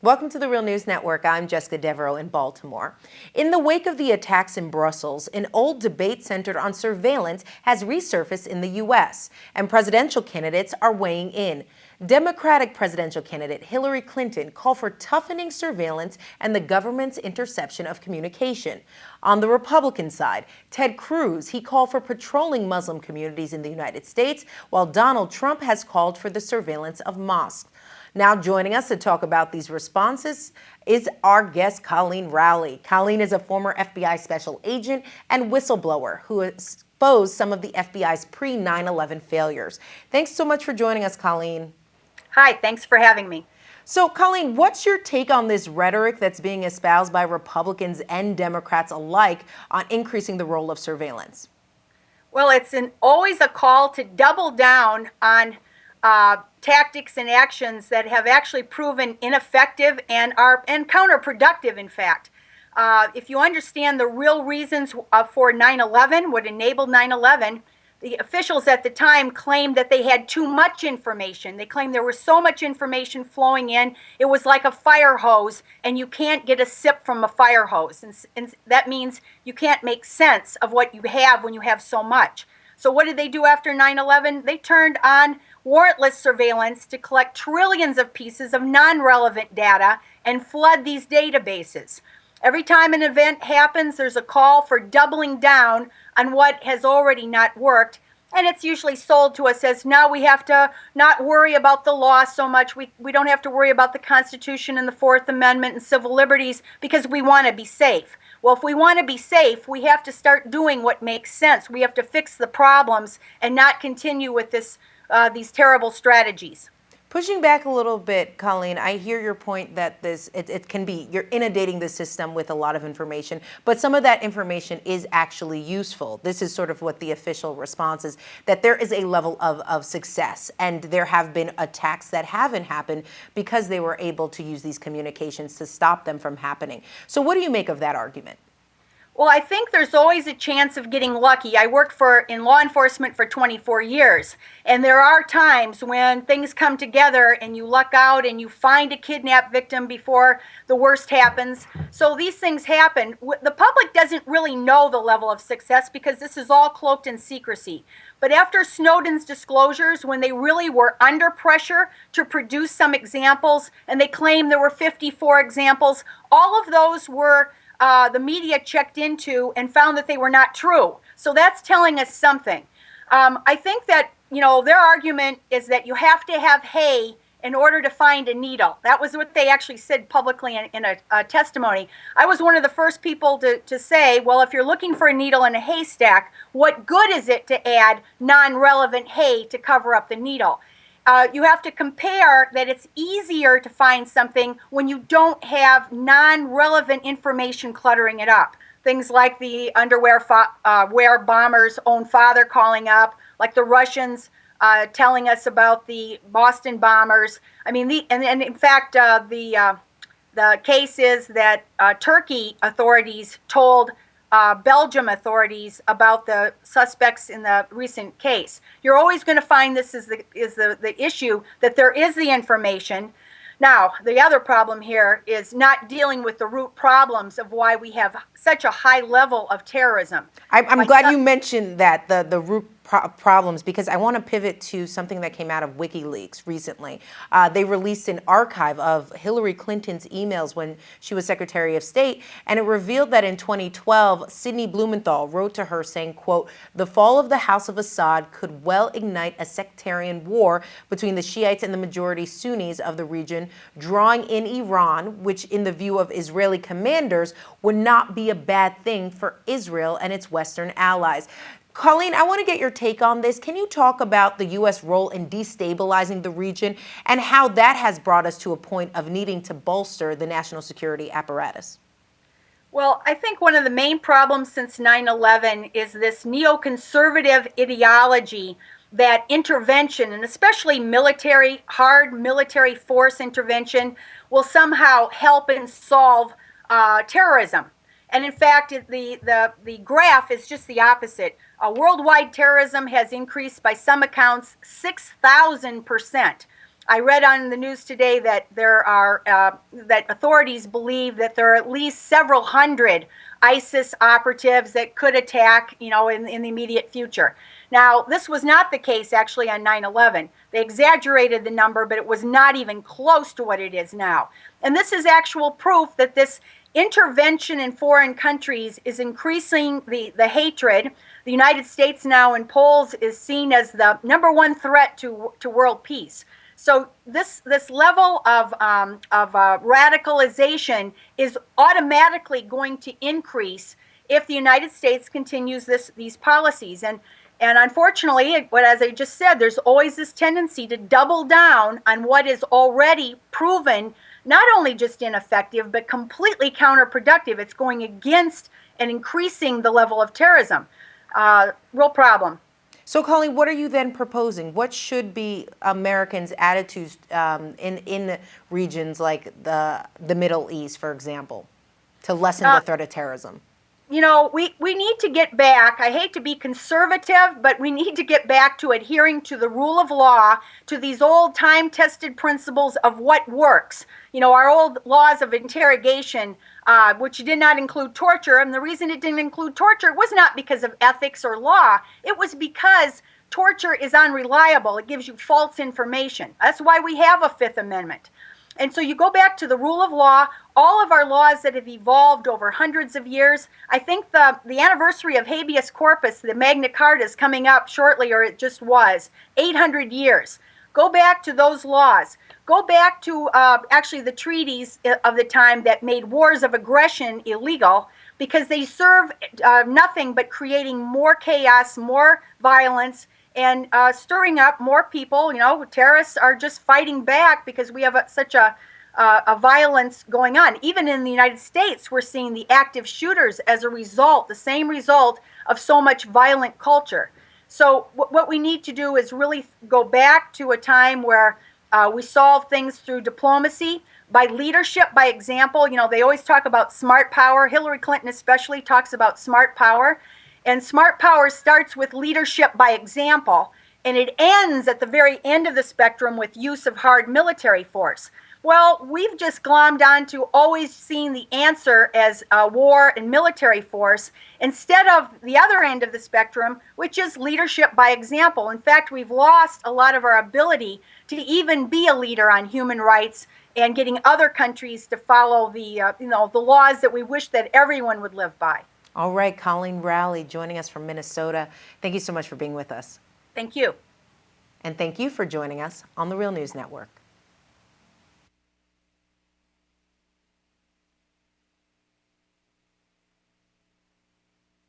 Welcome to the Real News Network. I'm Jessica Devereaux in Baltimore. In the wake of the attacks in Brussels, an old debate centered on surveillance has resurfaced in the U.S., and presidential candidates are weighing in. Democratic presidential candidate Hillary Clinton called for toughening surveillance and the government's interception of communication. On the Republican side, Ted Cruz, he called for patrolling Muslim communities in the United States, while Donald Trump has called for the surveillance of mosques. Now joining us to talk about these responses is our guest, Coleen Rowley. Coleen is a former FBI special agent and whistleblower who exposed some of the FBI's pre-9/11 failures. Thanks so much for joining us, Coleen. Hi, thanks for having me. So, Coleen, what's your take on this rhetoric that's being espoused by Republicans and Democrats alike on increasing the role of surveillance? Well, it's always a call to double down on tactics and actions that have actually proven ineffective and counterproductive, in fact. If you understand the real reasons for 9/11, what enabled 9/11, the officials at the time claimed that they had too much information. They claimed there was so much information flowing in, it was like a fire hose, and you can't get a sip from a fire hose. And that means you can't make sense of what you have when you have so much. So what did they do after 9/11? They turned on warrantless surveillance to collect trillions of pieces of non-relevant data and flood these databases. Every time an event happens, there's a call for doubling down on what has already not worked. And it's usually sold to us as, now we have to not worry about the law so much. We don't have to worry about the Constitution and the Fourth Amendment and civil liberties because we want to be safe. Well, if we want to be safe, we have to start doing what makes sense. We have to fix the problems and not continue with these terrible strategies. Pushing back a little bit, Coleen, I hear your point that it can be, you're inundating the system with a lot of information, but some of that information is actually useful. This is sort of what the official response is, that there is a level of success, and there have been attacks that haven't happened because they were able to use these communications to stop them from happening. So what do you make of that argument? Well, I think there's always a chance of getting lucky. I worked in law enforcement for 24 years, and there are times when things come together and you luck out and you find a kidnap victim before the worst happens. So these things happen. The public doesn't really know the level of success because this is all cloaked in secrecy. But after Snowden's disclosures, when they really were under pressure to produce some examples, and they claimed there were 54 examples, all of those were the media checked into and found that they were not true. So that's telling us something. I think that, their argument is that you have to have hay in order to find a needle. That was what they actually said publicly in a testimony. I was one of the first people to say, well, if you're looking for a needle in a haystack, what good is it to add non-relevant hay to cover up the needle? You have to compare that it's easier to find something when you don't have non-relevant information cluttering it up. Things like the underwear bomber's own father calling up, like the Russians telling us about the Boston bombers. I mean, and in fact, the case is that Turkey authorities told Belgium authorities about the suspects in the recent case. You're always going to find this is the issue, that there is the information. Now, the other problem here is not dealing with the root problems of why we have such a high level of terrorism. I'm glad you mentioned that, the root problems, because I want to pivot to something that came out of WikiLeaks recently. They released an archive of Hillary Clinton's emails when she was Secretary of State, and it revealed that in 2012, Sidney Blumenthal wrote to her saying, quote, "The fall of the House of Assad could well ignite a sectarian war between the Shiites and the majority Sunnis of the region, drawing in Iran, which in the view of Israeli commanders would not be a bad thing for Israel and its Western allies." Coleen, I want to get your take on this. Can you talk about the U.S. role in destabilizing the region and how that has brought us to a point of needing to bolster the national security apparatus? Well, I think one of the main problems since 9/11 is this neoconservative ideology that intervention, and especially hard military force intervention, will somehow help and solve terrorism. And in fact, the graph is just the opposite. Worldwide terrorism has increased by some accounts 6,000%. I read on the news today that that authorities believe that there are at least several hundred ISIS operatives that could attack, in the immediate future. Now, this was not the case actually on 9/11. They exaggerated the number, but it was not even close to what it is now. And this is actual proof that this intervention in foreign countries is increasing the hatred. The United States now in polls is seen as the #1 threat to world peace. So this level of radicalization is automatically going to increase if the United States continues these policies. And unfortunately, as I just said, there's always this tendency to double down on what is already proven not only just ineffective, but completely counterproductive. It's going against and increasing the level of terrorism. Real problem. So, Coleen, what are you then proposing? What should be Americans' attitudes in regions like the Middle East, for example, to lessen the threat of terrorism? We need to get back. I hate to be conservative, but we need to get back to adhering to the rule of law, to these old time-tested principles of what works. Our old laws of interrogation, which did not include torture, and the reason it didn't include torture was not because of ethics or law. It was because torture is unreliable. It gives you false information. That's why we have a Fifth Amendment. And so you go back to the rule of law, all of our laws that have evolved over hundreds of years. I think the anniversary of habeas corpus, the Magna Carta, is coming up shortly, or it just was, 800 years. Go back to those laws. Go back to actually the treaties of the time that made wars of aggression illegal, because they serve nothing but creating more chaos, more violence, and stirring up more people. Terrorists are just fighting back because we have such a violence going on. Even in the United States, we're seeing the active shooters as a result, the same result of so much violent culture. So what we need to do is really go back to a time where we solve things through diplomacy, by leadership, by example. They always talk about smart power. Hillary Clinton especially talks about smart power. And smart power starts with leadership by example, and it ends at the very end of the spectrum with use of hard military force. Well, we've just glommed on to always seeing the answer as war and military force instead of the other end of the spectrum, which is leadership by example. In fact, we've lost a lot of our ability to even be a leader on human rights and getting other countries to follow the laws that we wish that everyone would live by. All right, Coleen Rowley joining us from Minnesota. Thank you so much for being with us. Thank you. And thank you for joining us on the Real News Network.